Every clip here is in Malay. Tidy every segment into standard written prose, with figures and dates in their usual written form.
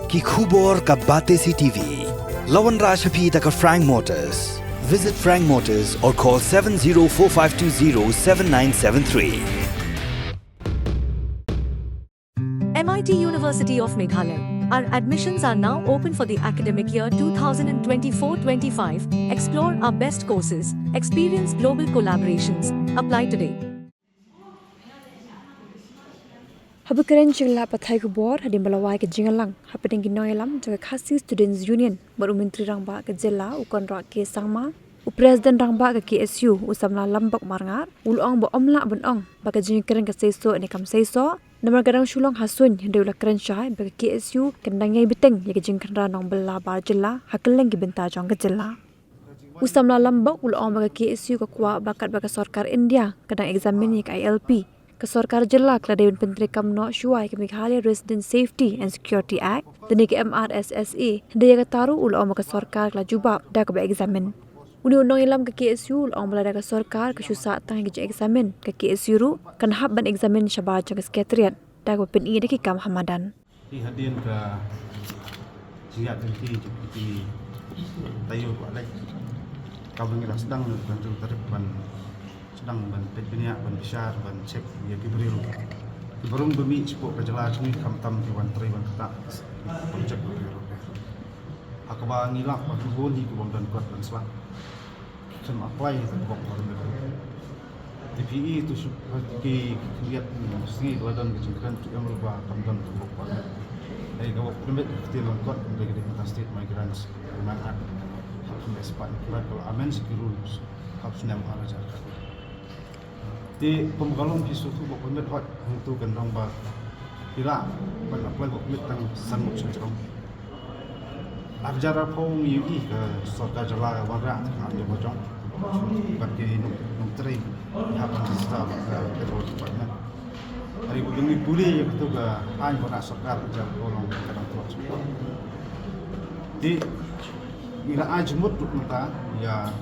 ki khubor ka Bate CTV. Lawan Rashaphi taka Frank Motors. Visit Frank Motors or call 7045207973. MIT University of Meghalaya. Our admissions are now open for the academic year 2024-25. Explore our best courses, experience global collaborations. Apply today. Habukaren chingla pathai ko bor hadim balawai ke jingalang hapeding ginoyalam jaga khasi students union baru menteri rangba ke jela ukon ra ke sangma u president rangba ke KSU usamla lambak marngar ulong bo omla bonong ba ke jingkeren ke seiso ne kam seiso namar garang shulong hasun deula keren shai ba ke KSU kendangai biteng ye ke jingkera nong bella bar jela hakeleng ke benta jong ke jela usamla lambak ulong ba ke KSU ke kwa bakat ba ke sarkar India kadang examen ye ke ILP ke Sarkar Jela ke Dewan Penteri Kamno Shuai ke Meghalaya Resident Safety and Security Act dan ke MRSSA dia ke taru ulang ke Sarkar ke jubab dah ke examen undang-undang ilam ke KSU ulang belada ke Sarkar ke susah tang ke examen ke KSU ru kan hab ban examen syabah ke sekretariat dah ke PNI de ke Kam Hamadan hadir ke siap nanti seperti tayo ko alay kawang ila sedang bantu terdepan sedang bantu dunia bantu besar bantu cek dia diberiru diberung bumi sepuk kejelas ni kamtam diwan teriwan kata projek beriru akaba ngilak waktu boni kubang dan kuat dan selang sama apply terbok orang DPE itu seperti lihat mesti badan kejengkeran yang merubah kamtam terbok orang kalau permit kita lengkap dari state migrants bermanfaat harus mespat kalau amen sekiranya harus nyam alajar di pembalong bisu tu buat permit hot untuk gendong bah tidak banyak pelai buat permit tang sanmuk sencong ajar apa UI ke Sarkar Jela warga ada bocong bagi nutri apa sistem teror department hari begini boleh yang itu ke an kena Sarkar Jela kolong kadang tua di bila ajmut tu kita ya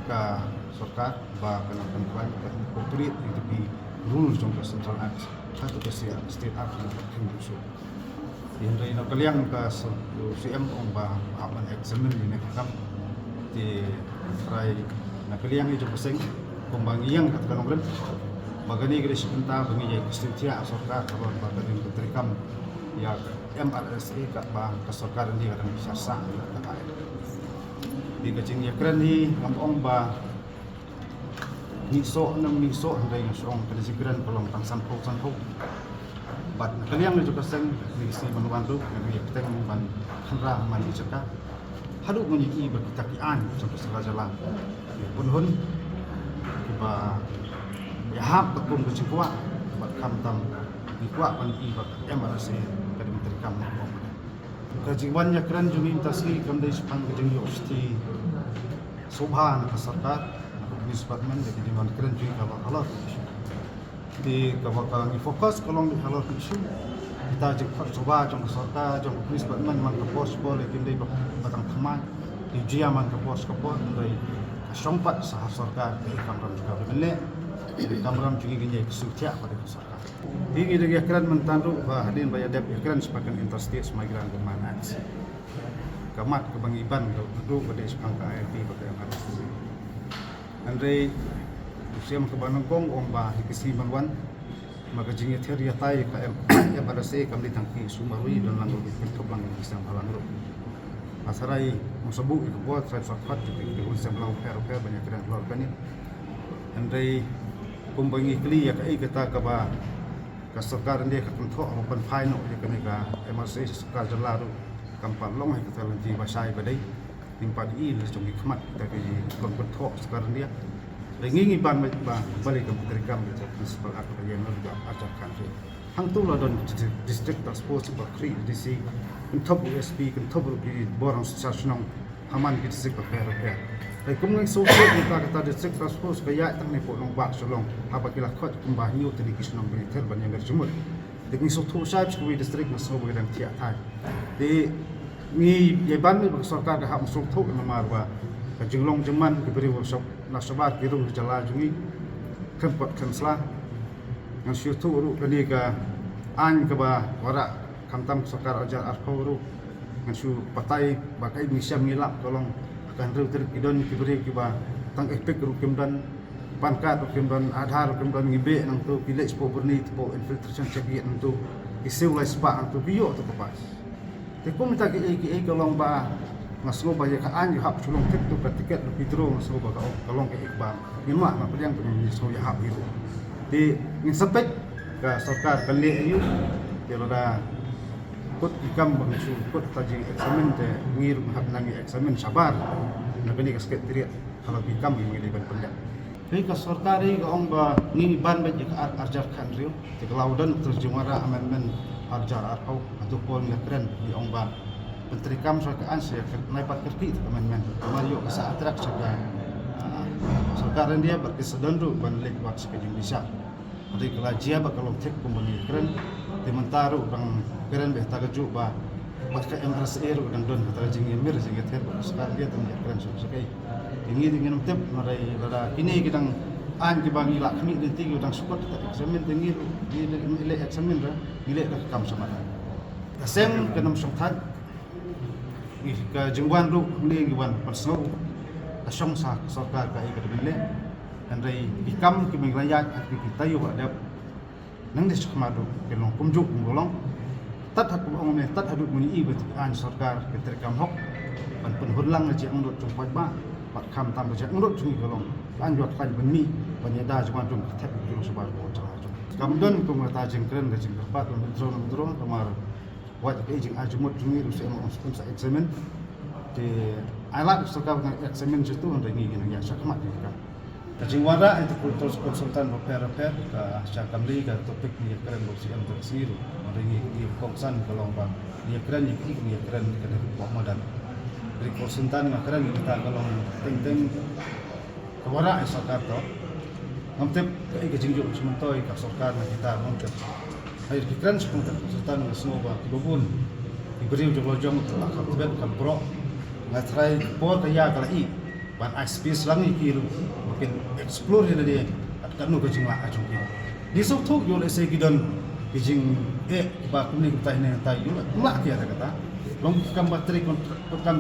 ke Sarkar bah kena tempat operate itu di rules trong ke Central Act satu ke State Act yang so yang dari nak kalian ke CM bah aman examen ini kam di try nak kalian itu pesing kumbang yang katakan orang bagani kira sebentar bagi jadi kesetia Sarkar kalau bagani terikam ya MRSA kat bah ke Sarkar ini kadang bisa sah tak di kecing ya keren ni ngomong bah miso handai ngasong kada sigran kolong tangsan po bat kalian ni juga seng ni si manwandu ni peteng man hanra man icaka hadu ngi berkitakian sampai salah jalan bunhun ba ya hab takum kecing kuat bat kamtam di kuat pan bak MRC kada menteri kam kajiwan ya keren jumi tasri kam dai sepang kejeng yosti subhan ka Sarkar department jadi dengan keren juga kalau halal di kalau fokus kalau di halal isu kita juga coba jom Sarkar jom department man ke pos boleh kini batang teman di jia man ke pos dari sompat sah Sarkar di kamram juga benar di kamram juga gini kesucian pada Sarkar ini dia keren mentandu hadirin bayadab keren sebagai interstate migran bermanfaat kamat kebangiban duduk pada sepang KIP pada yang harus Andre usia makabanangkong omba hikisi manwan magajingi teria tay ka ya pada se kam ditangki sumarui dan langur pintu lang isang halangro asarai musabu ikbuat saya sakat di unsam lau per banyak dan keluarga ni Andre kumbangi kli ya kai kita ka ba ka Sarkar dia ka kunto open final dia ka MRC Sarkar Jela ru kampal long hai kita lanti basai badai timpat ini macam hikmat kita di kontok sekarang dia lengi ban balik ke Menteri itu prinsipal aku yang juga ajarkan tu hang tu lah don district task force bakri di si top USP top di borang stasiun haman di district repair tapi kemudian sosial kita kata district task force kayak tang ni potong bak solong apa kila kot kumbah new tadi kisnong militer banyak berjumur dengan sotu syabs kuwi district masuk dengan tiap thai di ni yeban ni Sarkar dah masuk tu nama ba jenglong jeman diberi workshop nasabat biru jala jungi tempat kansla yang syutu ru kani ka an ka ba wara kamtam Sarkar ajar arko ru ngansu patai bakai bisa ngilap tolong akan reuter kidon kiberi kiba tang efek rukim dan pangkat rukim dan adhar rukim dan ngibe nang tu pilih spo berni tu infiltration cegi nang tu isu lai spa nang tu bio tu kepas teku minta ki kolong ba ngasgo ba ya kaan hap sulung tek tu tiket pitro ngasgo ba kolong ke ikba ngima ma pediang tu ni so ya hap itu di ngin sepek ka sarkar kali ayu tiada kut ikam bangsu kut taji eksamen te ngir hab nangi eksamen sabar na bini kasket tiriat kalau ikam ini liban pendak hei ka sarkari ka ong ba ni ban ba ka arjar kan rio te laudan terjemara amendment arjar arpau atau pol ngakren di ong ba menteri kam sarkaan saya naipat kerti amendment mario ka atrak saga sarkaran dia berkesedandu ban lek wat sekejing bisa ada kelajia ba kalau tek kumbani keren dimentaru bang keren beh tagaju ba pakai MRSR dan don kata jingin mir sehingga ter sekali dia tanya keren sekai ini dengan tep marai lara ini kita an ki bangi lak kami di tiga udang support eksamen tinggi ile eksamen ra ile dah kam sama asem kenam songthat ke jengwan ru ni giwan persau asong sa sarkar ka ikadbile andai ikam ki menglayat ki kita yo ada nang des kemadu kelong kumjuk ngolong tat hak ong me tat hadu muni i bet an sarkar ke terkam hok pan penhurlang je angdot jumpat ba pat kham tam je angdot jung kolong an jot kan beni panyada juma jung thep jung subar ko kamdon ko mata jeng kren de jeng pat drone kamar wat ke jeng ajumut jung ru se on sa examen de ala sarkar eksamen jitu ndangi gini ya sakmat ka Kajing wara itu kultur konsultan repair ke Syakamli ke topik ni keren bosi untuk siru dari di kongsan kalau bang dia keren dia keren kena Muhammadan dari konsultan keren kita kalau teng kewara Sakarto ngomtep ke jinjuk sementoi ke Sarkar kita ngomtep air keren konsultan semua kibubun diberi ujung-ujung akal tibet kan pro ngatrai por kaya kalai ban space langi kiru mungkin explore dia dia kan nu kajing la ajung ki di sok thok yo le se gidon kijing ba kumni kutai ne tai yo la ki ada kata long kam bateri kon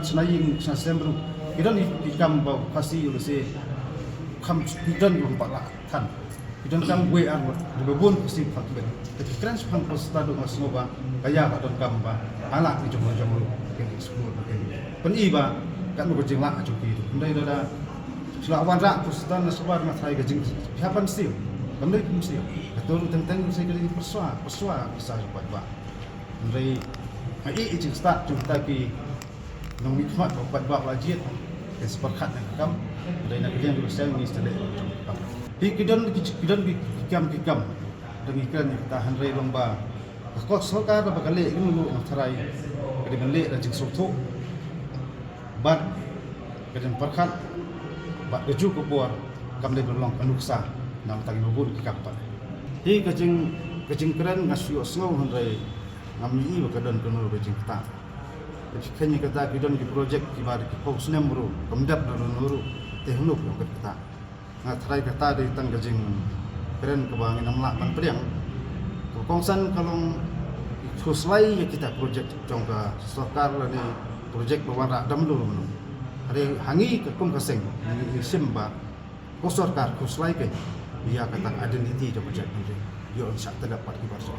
senaying sa sembru gidon ikam ba kasi yo le se kam gidon yo pa la tan gidon kam we ar de bebun kasi pak ben tapi trans pan postado masnoba kaya ba don kam ba ala ni jom ke explore pen iba kan nu kajing la ajung ki ndai da selawan rak pusatan nasabar matrai gajing siapan sih kami mesti betul tentang saya kali persua bisa buat buat dari ai ijin start jumpa ki nong mikmat buat buat lagi dan sepakat dengan kam dari nak yang dulu saya ni sedek di kidon kikam dengan ikan tahan rei lomba kok sarkar bakale ilmu matrai kadi menle dan jing soto bat kadi perkat bak keju kupuar kam le berlong anuksa nam tagi mabun kapal hi kajing keren ngasio snow handai ngami ba kadon kono kajing ta kenya kata kidon di project ki bar ki pos nemru kamdap do nuru tehnuk yang kata ngatrai kata di tang kajing keren kebangin namla pan priang kongsan kalong khuslai ya kita project jongka sarkar ni project bawan dam dulu ada hangi ke kum kaseng ni simba ko sarkar khuslai ke dia kata identity jo project ni yo insya terdapat di barso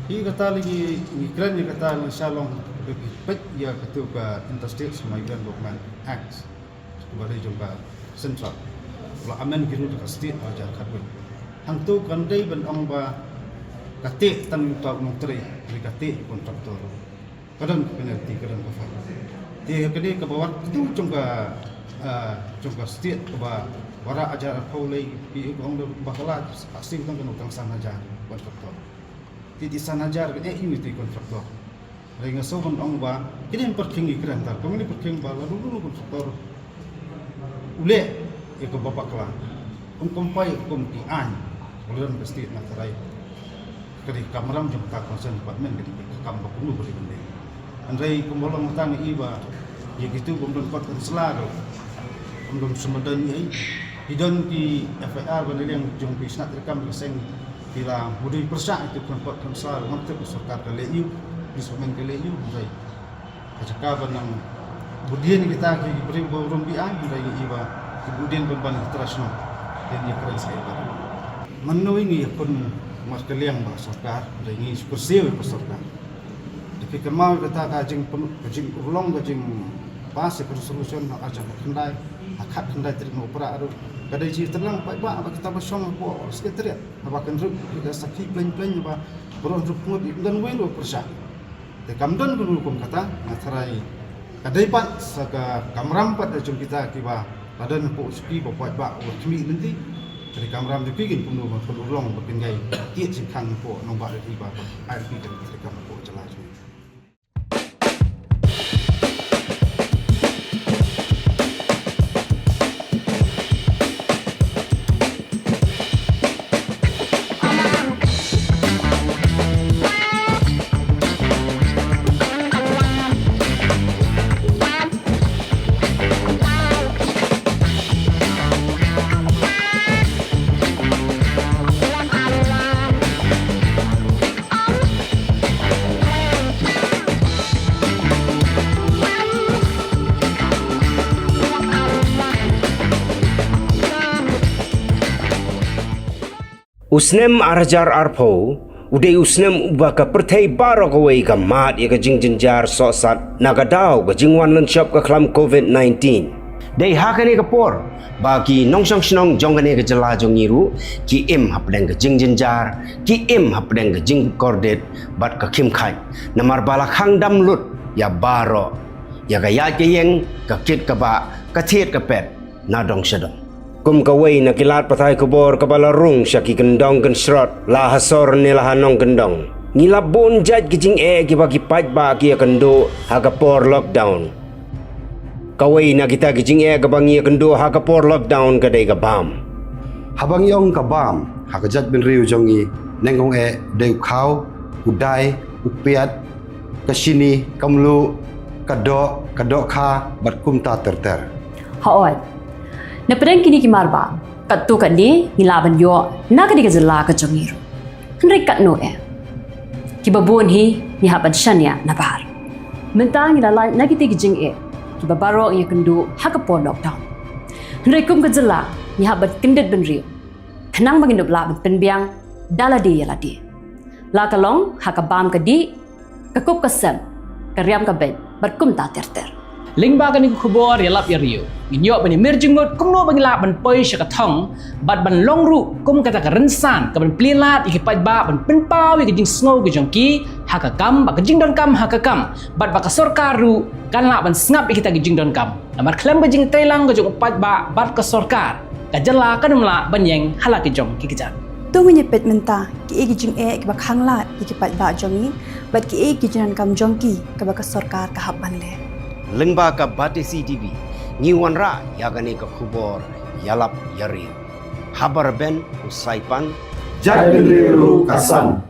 hi kata lagi migran ni kata insyaallah pet ya ketua interstate migrant development act sebagai jongka central kalau amen giru ke state ajar kadun hang tu kandai ben ong ba kate tang ta menteri kate kontraktor kadang penalti kadang kafal dia kene ke bawah itu jongka state ke ba wara ajar paulai bi ong bakala pasti tang kan sana ajar kontraktor di sana ajar ke unity kontraktor ringa so bon ong ba kini perking ikran tar kami perking ba dulu kontraktor ule ke bapak kala kompai ki an ulan pasti nak terai kadi kamaram jom tak konsen department kadi kam ba kunu beri bende andai kumbolong tang iba ya gitu kumdon kot konselado kumdon semedan ai hidon ki FIR bende yang jom ki snat rekam keseng bila budi persa itu kot konselado ngomte sarkar kale yu dismen kale yu andai kecakapan yang kemudian kita beri burung biang dari iba kemudian beban internasional dan yang keren saya pada menu ini pun mas kalian basarkar dari ini kursi basarkar tapi kemau kita kajing ulong kajing pas solution akan kendai akad kendai terima opera aru kadai ji terlang pai ba kita bersama po sekretariat apa kan ruk kita sakhi plan apa beron ruk dan welo persa te kamdan guru hukum kata natharai kadai pat saka kamram pat jom kita kiba ladan po ski po pai ba kimi nanti dari kamram de pigin punu ulong berpingai tie singkang po nombak de tiba air pigin dari kamram po jelas. Usnem arjar arpo, uday usnem ubaka pertai baro kawai ka mat ya ka jingjinjar sosat nagadao ka jingwan lanshop ka klam COVID-19. Day hakane ka por, bagi nongsang snong jongane ka jala jongiru, ki im hapdeng ka jingjinjar, ki im hapdeng ka jing kordet, bat ka kim khai, namar balak hang dam lut, ya baro, ya ka yat ka yeng, ka kit ka ba, ka tiet ka pet, nadong syadong. Kum kawai na kilat patay kubor kabalarung siya kikendong kensrot lahasor nila hanong kendong. Ngilabon jad kijing kipakipad ba kia kendo hagapor lockdown. Kawai na kita kijing kabangi kendo hagapor lockdown kaday kabam. Habang yong kabam hakajat bin riu jongi nengong deu kau udai upiat kasini kamlu kadok kha batkum ta terter. Haot. Na pedang kini kimarba, kat tu kat ni ngilaban yo, nak di kazala kat jongiru. Henry kat no Kibabun hi ni haban shania na bahar. Mentang ngilala nak kita kijing kibabaro yang kendu hakapor lockdown. Henry kum kazala ni haban kendet benriu. Kenang bangin dobla ben penbiang daladi yaladi. La kalong hakabam kadi kakup kasem karyam kabed berkum ta terter. Lingba kan kubor ya lap ya rio. Minyo bani merjingot kum no bangila ban poi syakatong bat ban longru kum kata kerensan ke ban plilat ikipat ba ban penpau ya kejing snow ke jongki hakakam ba kejing don kam hakakam bat ba kasor karu kan la ban snap kita kejing don kam. Namar klam kejing telang ke jong upat ba bat kasor kar. Kajala kan mla ban yeng halak ke jong ki kejan. Tungu nyepet menta ki jing ke ba khangla ikipat ba jongi bat ki kejinan kam jongki ke ba kasor kar kahapan le. Lengba ka Batesi TV, ngiwan ra yagane ka kubor yalap yari. Habar ben usaipan Jad bin riu kasan